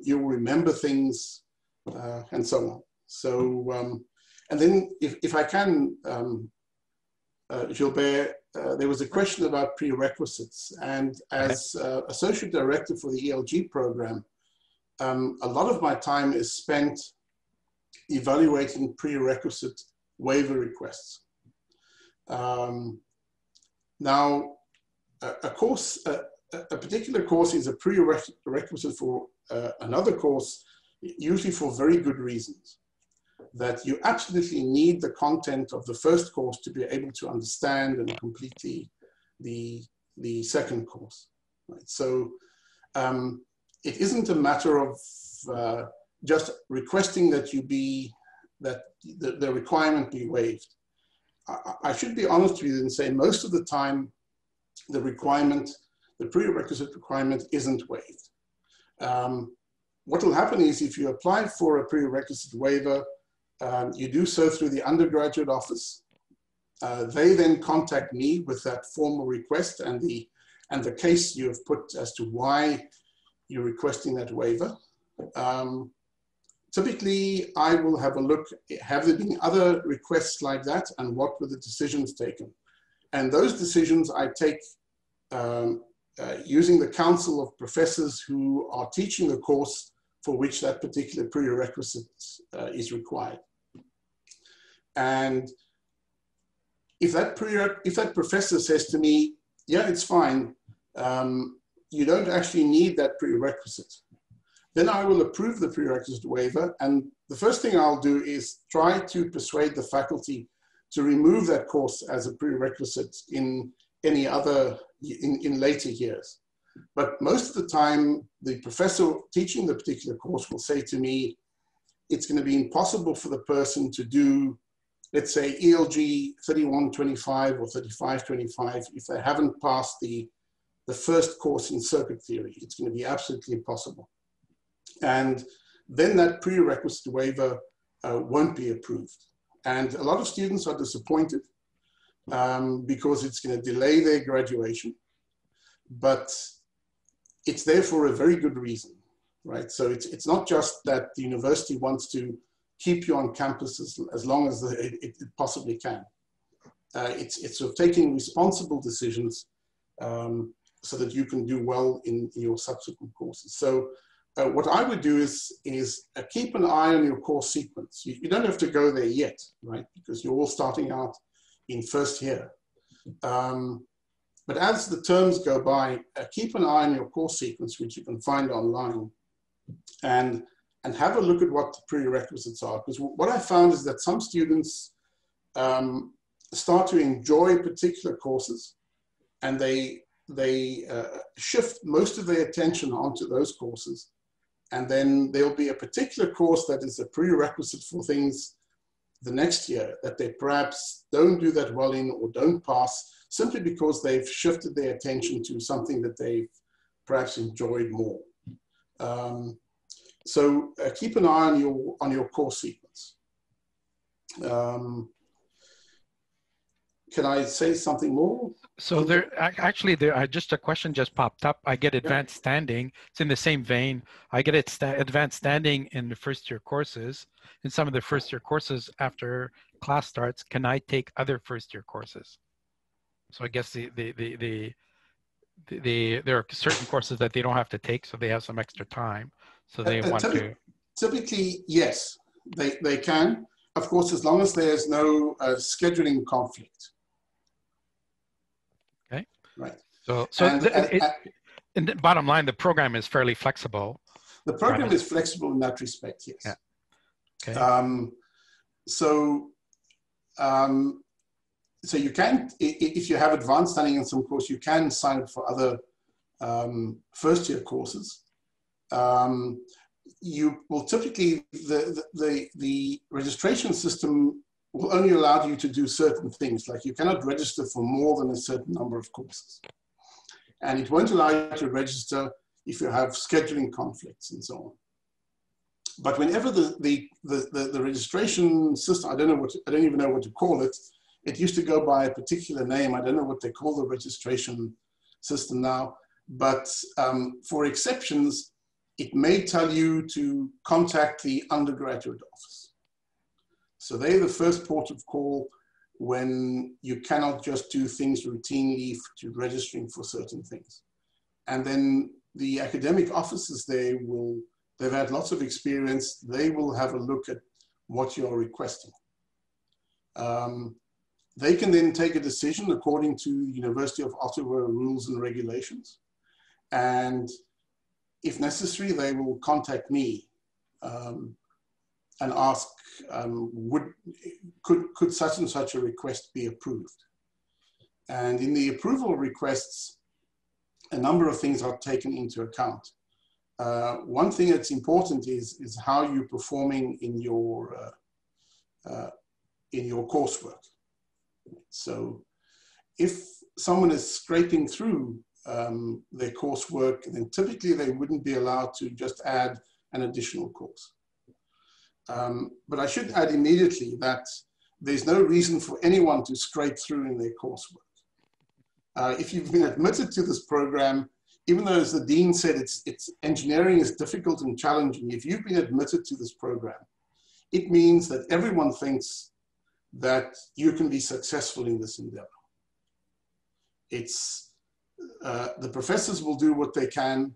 You'll remember things and so on. So, And then if I can, Gilbert, there was a question about prerequisites. And as Associate Director for the ELG program, a lot of my time is spent evaluating prerequisite waiver requests. Now, a particular course is a prerequisite for another course, usually for very good reasons. That you absolutely need the content of the first course to be able to understand and complete the second course. Right? So it isn't a matter of just requesting that the requirement be waived. I should be honest with you and say most of the time the prerequisite requirement isn't waived. What will happen is if you apply for a prerequisite waiver, you do so through the undergraduate office. They then contact me with that formal request and the case you have put as to why you're requesting that waiver. Typically, I will have a look, have there been other requests like that, and what were the decisions taken? And those decisions I take using the council of professors who are teaching the course for which that particular prerequisite is required. And if that professor says to me, yeah, it's fine, you don't actually need that prerequisite, then I will approve the prerequisite waiver. And the first thing I'll do is try to persuade the faculty to remove that course as a prerequisite in any other, in later years. But most of the time, the professor teaching the particular course will say to me, it's going to be impossible for the person to do, let's say, ELG 3125 or 3525 if they haven't passed the first course in circuit theory. It's going to be absolutely impossible. And then that prerequisite waiver won't be approved. And a lot of students are disappointed because it's going to delay their graduation. But it's there for a very good reason, right? So it's not just that the university wants to keep you on campus as long as it possibly can. It's sort of taking responsible decisions so that you can do well in your subsequent courses. So what I would do is keep an eye on your course sequence. You don't have to go there yet, right? Because you're all starting out in first year. But as the terms go by, keep an eye on your course sequence, which you can find online, and have a look at what the prerequisites are. Because what I found is that some students start to enjoy particular courses, and they shift most of their attention onto those courses. And then there'll be a particular course that is a prerequisite for things the next year that they perhaps don't do that well in or don't pass, simply because they've shifted their attention to something that they've perhaps enjoyed more. So keep an eye on your course sequence. Can I say something more? So just a question just popped up. I get advanced standing. It's in the same vein. I get advanced standing in the first year courses. In some of the first year courses after class starts, can I take other first year courses? So I guess there are certain courses that they don't have to take, so they have some extra time. So they want to. Typically, yes, they can. Of course, as long as there's no scheduling conflict. Okay. Right. So and the bottom line, the program is fairly flexible. The program is flexible in that respect, yes. Yeah. Okay. So you can, if you have advanced standing in some course, you can sign up for other first year courses. You will typically, the registration system will only allow you to do certain things, like you cannot register for more than a certain number of courses. And it won't allow you to register if you have scheduling conflicts and so on. But whenever the registration system, I don't even know what to call it. It used to go by a particular name. I don't know what they call the registration system now. But for exceptions, it may tell you to contact the undergraduate office. So they're the first port of call when you cannot just do things routinely to registering for certain things. And then the academic officers there they've had lots of experience. They will have a look at what you're requesting. They can then take a decision according to University of Ottawa rules and regulations. And if necessary, they will contact me and ask, could such and such a request be approved? And in the approval requests, a number of things are taken into account. One thing that's important is how you're performing in your coursework. So if someone is scraping through their coursework, then typically they wouldn't be allowed to just add an additional course. But I should add immediately that there's no reason for anyone to scrape through in their coursework. If you've been admitted to this program, even though, as the dean said, engineering is difficult and challenging, if you've been admitted to this program, it means that everyone thinks that you can be successful in this endeavor. The professors will do what they can,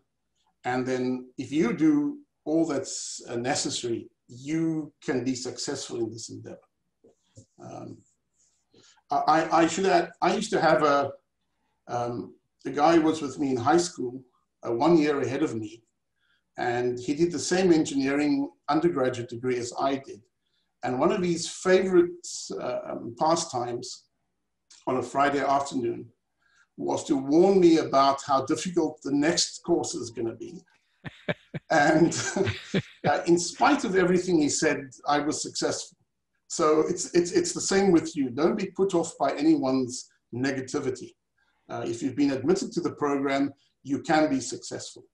and then if you do all that's necessary, you can be successful in this endeavor. I should add, I used to have a guy who was with me in high school, 1 year ahead of me, and he did the same engineering undergraduate degree as I did. And one of his favorite pastimes on a Friday afternoon was to warn me about how difficult the next course is going to be. And in spite of everything he said, I was successful. So it's the same with you. Don't be put off by anyone's negativity. If you've been admitted to the program, you can be successful,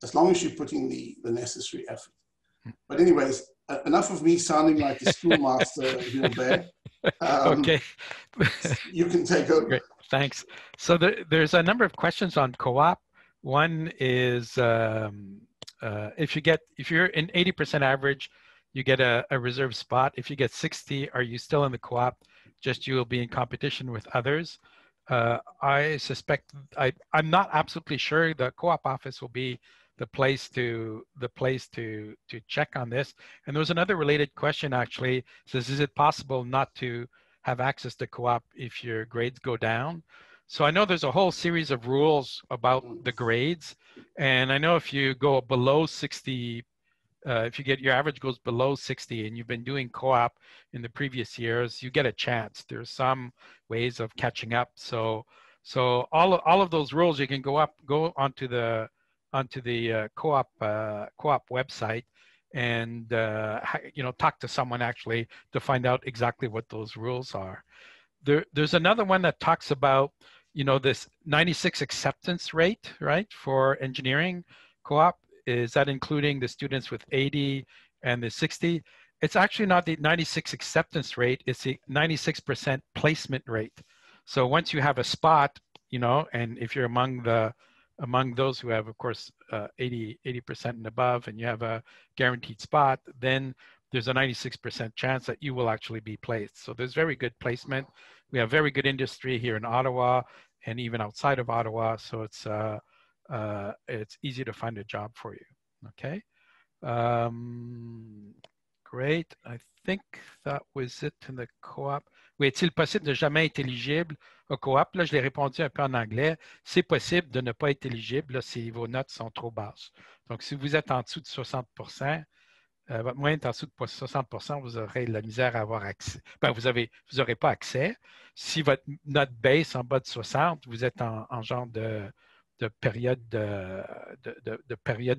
as long as you're putting the necessary effort. But anyways, enough of me sounding like a schoolmaster, Gilbert. Okay. You can take over. Great. Thanks. So there's a number of questions on co-op. One is if you're in 80% average, you get a reserve spot. If you get 60, are you still in the co-op? Just you will be in competition with others. I suspect, I'm not absolutely sure. The co-op office will be the place to check on this. And there was another related question actually. It says, is it possible not to have access to co-op if your grades go down? So I know there's a whole series of rules about the grades. And I know if you go below 60, if you get your average goes below 60 and you've been doing co-op in the previous years, you get a chance. There's some ways of catching up. So all of those rules, you can go onto the co-op website and talk to someone actually to find out exactly what those rules are. There's another one that talks about this 96 acceptance rate, right, for engineering co-op. Is that including the students with 80 and the 60? It's actually not the 96 acceptance rate, it's the 96% placement rate. So once you have a spot, and if you're among those who have, of course, 80% and above, and you have a guaranteed spot, then there's a 96% chance that you will actually be placed. So there's very good placement. We have very good industry here in Ottawa and even outside of Ottawa. So it's easy to find a job for you. Okay. Great. I think that was it in the co-op. Oui, est-il possible de jamais être éligible au co-op? Là, je l'ai répondu un peu en anglais. C'est possible de ne pas être éligible là, si vos notes sont trop basses. Donc, si vous êtes en dessous de 60%, votre moyenne est en dessous de 60%, vous aurez de la misère à avoir accès. Ben, vous n'aurez pas accès. Si votre note baisse en bas de 60, vous êtes en genre de période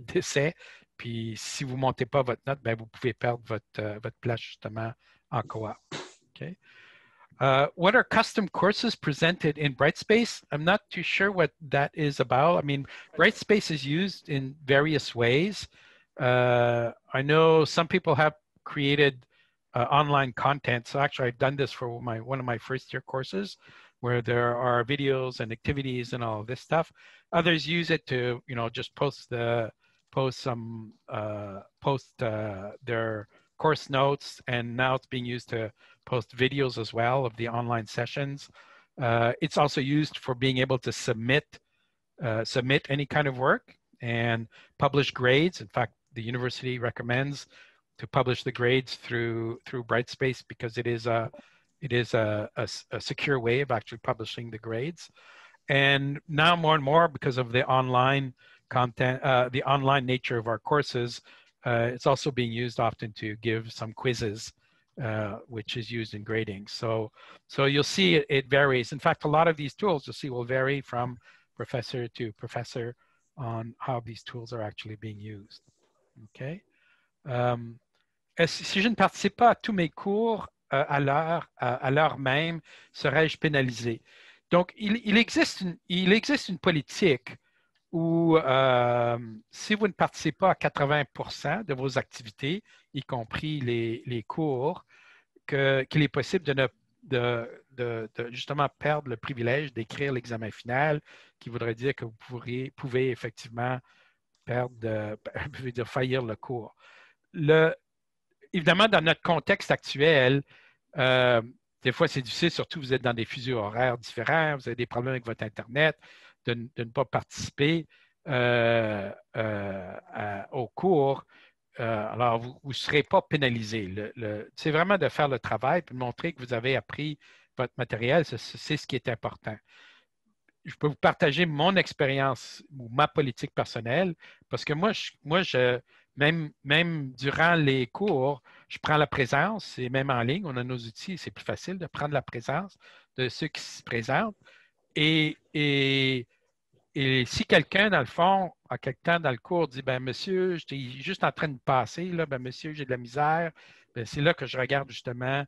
d'essai. Puis si vous ne montez pas votre note, ben, vous pouvez perdre votre place justement en co-op. Okay. What are custom courses presented in Brightspace? I'm not too sure what that is about. I mean, Brightspace is used in various ways. I know some people have created online content. So actually, I've done this for one of my first year courses, where there are videos and activities and all of this stuff. Others use it to, just post their course notes, and now it's being used to post videos as well of the online sessions. It's also used for being able to submit any kind of work and publish grades. In fact, the university recommends to publish the grades through Brightspace because it is a secure way of actually publishing the grades. And now more and more, because of the online content, the online nature of our courses, it's also being used often to give some quizzes, which is used in grading. So you'll see it varies. In fact, a lot of these tools you'll see will vary from professor to professor on how these tools are actually being used. Okay. Si je ne participe pas à tous mes cours à l'heure même, serais-je pénalisé? Donc, il existe une politique où si vous ne participez pas à 80% de vos activités, y compris les cours, qu'il est possible de justement perdre le privilège d'écrire l'examen final, qui voudrait dire que vous pouvez effectivement faillir le cours. Évidemment, dans notre contexte actuel, des fois, c'est difficile, surtout vous êtes dans des fuseaux horaires différents, vous avez des problèmes avec votre Internet, de ne pas participer au cours. Alors, vous ne serez pas pénalisé. C'est vraiment de faire le travail et de montrer que vous avez appris votre matériel. C'est ce qui est important. Je peux vous partager mon expérience ou ma politique personnelle parce que même durant les cours, je prends la présence et même en ligne, on a nos outils, c'est plus facile de prendre la présence de ceux qui se présentent. Et si quelqu'un, dans le fond, a quelque temps dans le cours, dit « ben monsieur, j'étais juste en train de passer, là, ben monsieur, j'ai de la misère », ben, c'est là que je regarde justement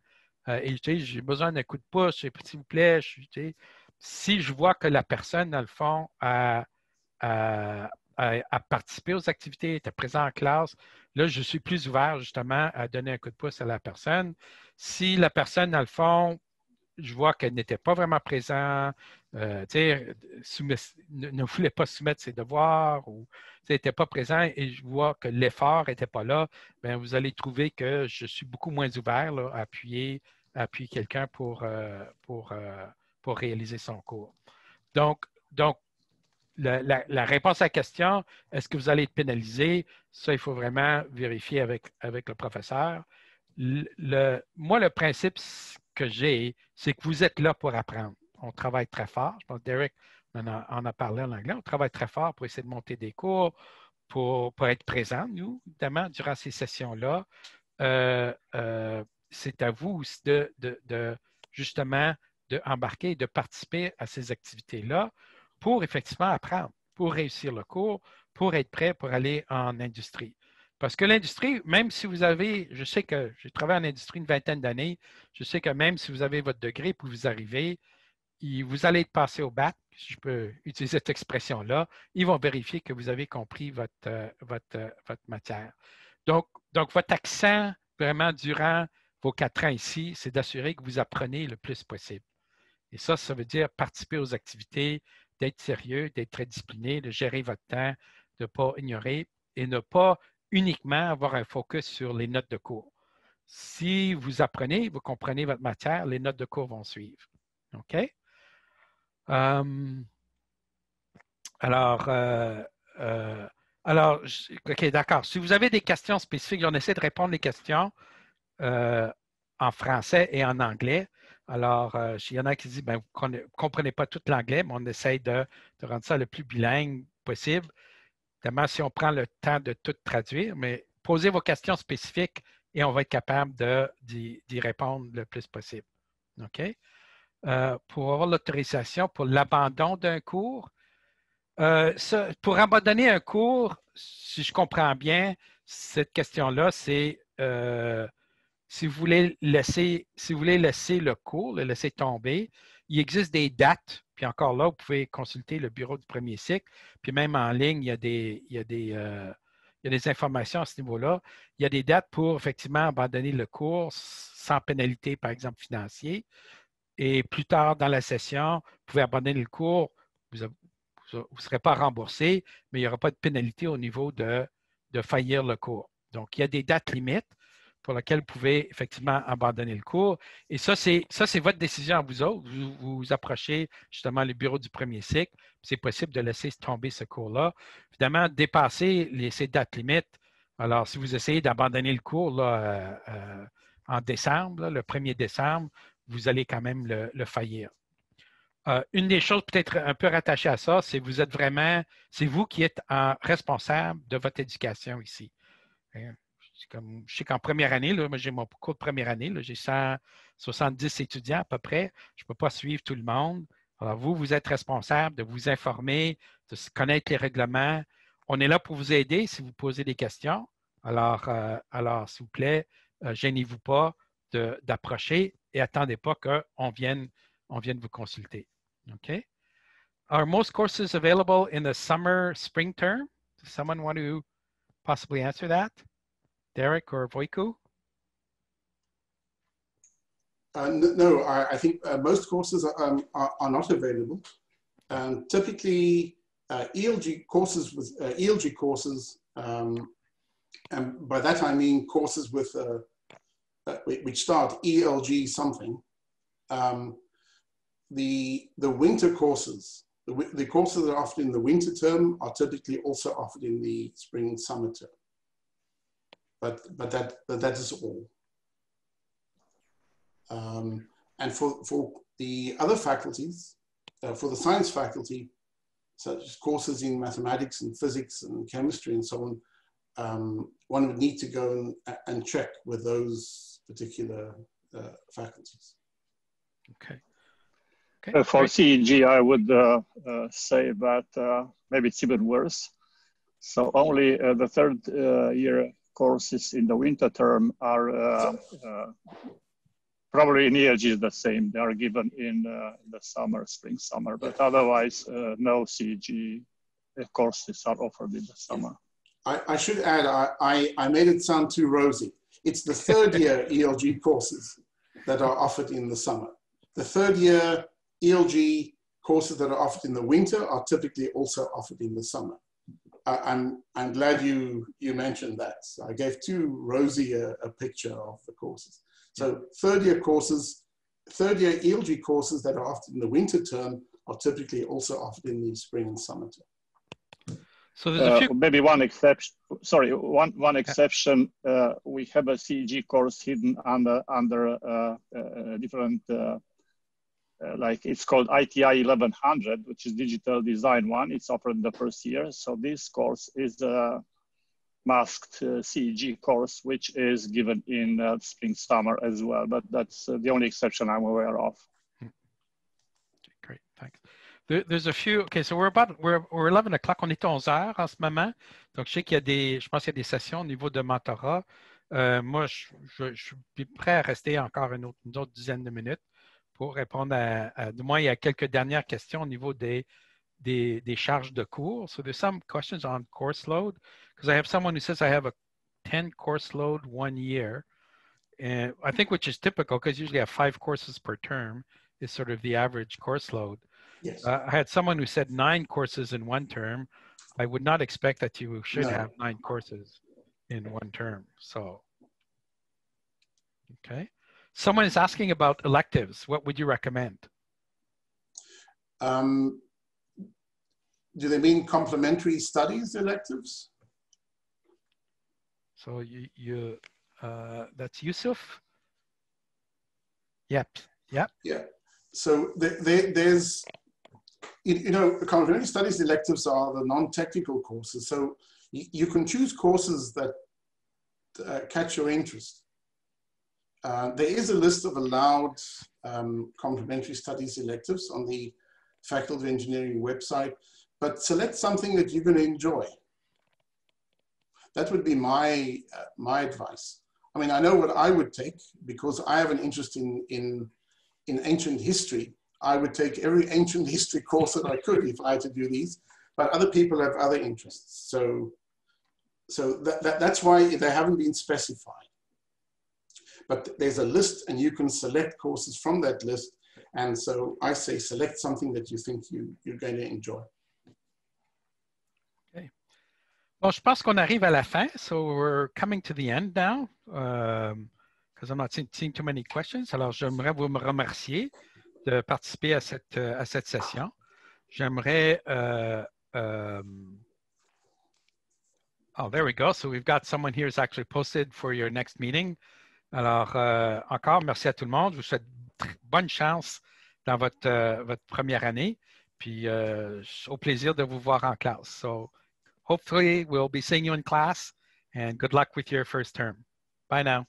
et j'ai besoin d'un coup de pouce, s'il vous plaît. Si je vois que la personne, dans le fond, a participé aux activités, était présent en classe, là, je suis plus ouvert justement à donner un coup de pouce à la personne. Si la personne, dans le fond, je vois qu'elle n'était pas vraiment présente, ne voulait pas soumettre ses devoirs ou n'était pas présent et je vois que l'effort n'était pas là, bien, vous allez trouver que je suis beaucoup moins ouvert là, à appuyer quelqu'un pour réaliser son cours. Donc la réponse à la question, est-ce que vous allez être pénalisé? Ça, il faut vraiment vérifier avec le professeur. Moi, le principe que j'ai, c'est que vous êtes là pour apprendre. On travaille très fort. Je pense que Derrick en a parlé en anglais. On travaille très fort pour essayer de monter des cours, pour être présent, nous, évidemment, durant ces sessions-là. C'est à vous justement d'embarquer et de participer à ces activités-là pour effectivement apprendre, pour réussir le cours, pour être prêt pour aller en industrie. Parce que l'industrie, même si vous avez, je sais que j'ai travaillé en industrie une vingtaine d'années, je sais que même si vous avez votre degré pour vous arriver, vous allez être passé au bac, si je peux utiliser cette expression-là, ils vont vérifier que vous avez compris votre matière. Donc, votre accent vraiment durant vos 4 ans ici, c'est d'assurer que vous apprenez le plus possible. Et ça veut dire participer aux activités, d'être sérieux, d'être très discipliné, de gérer votre temps, de ne pas ignorer et ne pas uniquement avoir un focus sur les notes de cours. Si vous apprenez, vous comprenez votre matière, les notes de cours vont suivre. OK? OK, d'accord. Si vous avez des questions spécifiques, on essaie de répondre les questions en français et en anglais. Alors, il y en a qui disent, ben, vous ne comprenez pas tout l'anglais, mais on essaie de rendre ça le plus bilingue possible. Évidemment, si on prend le temps de tout traduire, mais posez vos questions spécifiques et on va être capable d'y répondre le plus possible. OK? Pour avoir l'autorisation pour l'abandon d'un cours, pour abandonner un cours, si je comprends bien, cette question-là, c'est si vous voulez laisser le cours, le laisser tomber, il existe des dates, puis encore là, vous pouvez consulter le bureau du premier cycle, puis même en ligne, il y a des informations à ce niveau-là. Il y a des dates pour effectivement abandonner le cours sans pénalité, par exemple, financière. Et plus tard dans la session, vous pouvez abandonner le cours, vous ne serez pas remboursé, mais il n'y aura pas de pénalité au niveau de faillir le cours. Donc, il y a des dates limites. pour lequel vous pouvez effectivement abandonner le cours. Et ça, c'est votre décision à vous autres. Vous approchez justement le bureau du premier cycle. C'est possible de laisser tomber ce cours-là. Évidemment, dépasser ces dates limites. Alors, si vous essayez d'abandonner le cours là, en décembre, là, le 1er décembre, vous allez quand même le faillir. Une des choses peut-être un peu rattachées à ça, c'est que c'est vous qui êtes responsable de votre éducation ici. Je sais qu'en première année, là, moi j'ai mon cours de première année, j'ai 170 étudiants à peu près. Je ne peux pas suivre tout le monde. Alors vous êtes responsable de vous informer, de connaître les règlements. On est là pour vous aider si vous posez des questions. Alors s'il vous plaît, gênez-vous pas d'approcher et attendez pas qu'on vienne vous consulter. Okay. Are most courses available in the summer, spring term? Does someone want to possibly answer that? Derrick or Voiku? No, I think most courses are not available. Typically, ELG courses with ELG courses, and by that I mean courses with which start ELG something. The winter courses, the courses that are offered in the winter term are typically also offered in the spring and summer term. But that is all. And for the other faculties, for the science faculty, such as courses in mathematics and physics and chemistry and so on, one would need to go and check with those particular faculties. Okay. For CEG, I would say that maybe it's even worse. So only the third year courses in the winter term are probably in ELG is the same. They are given in the summer, spring, summer, but otherwise no CEG courses are offered in the summer. I should add, I made it sound too rosy. It's the third year ELG courses that are offered in the summer. The third year ELG courses that are offered in the winter are typically also offered in the summer. I'm glad you mentioned that. So I gave too rosy a picture of the courses. So third year ELG courses that are offered in the winter term are typically also offered in the spring and summer term. So there's a few... maybe one exception. Sorry, one exception. We have a CEG course hidden under different. Like it's called ITI 1100, which is digital design one. It's offered in the first year. So this course is a masked CEG course, which is given in spring, summer as well. But that's the only exception I'm aware of. Okay, great, thanks. There's a few. Okay, so we're 11 o'clock. On est 11 heures en ce moment. Donc je sais qu'il y a je pense qu'il y a des sessions au niveau de mentorat. Moi, je suis prêt à rester encore une autre dizaine de minutes pour répondre du moins, il y a quelques dernières questions au niveau des charges de cours. So there's some questions on course load, because I have someone who says I have a 10 course load 1 year. And I think which is typical, because usually I have 5 courses per term is sort of the average course load. Yes. I had someone who said 9 courses in 1 term. I would not expect that you should have 9 courses in 1 term. So, okay. Someone is asking about electives. What would you recommend? Do they mean complementary studies electives? So that's Yusuf. Yep. Yeah. So there's, the complementary studies electives are the non-technical courses. So you can choose courses that catch your interest. There is a list of allowed complementary studies electives on the Faculty of Engineering website, but select something that you're going to enjoy. That would be my advice. I mean, I know what I would take because I have an interest in ancient history. I would take every ancient history course that I could if I had to do these, but other people have other interests. So that's why they haven't been specified. But there's a list and you can select courses from that list. And so I say select something that you think you're going to enjoy. Okay. Bon, je pense qu'on arrive à la fin. So we're coming to the end now. Because I'm not seeing too many questions. Alors, j'aimerais vous remercier de participer à cette session. J'aimerais... oh, there we go. So we've got someone here who's actually posted for your next meeting. Alors, encore, merci à tout le monde. Je vous souhaite bonne chance dans votre première année. Puis, au plaisir de vous voir en classe. So, hopefully, we'll be seeing you in class. And good luck with your first term. Bye now.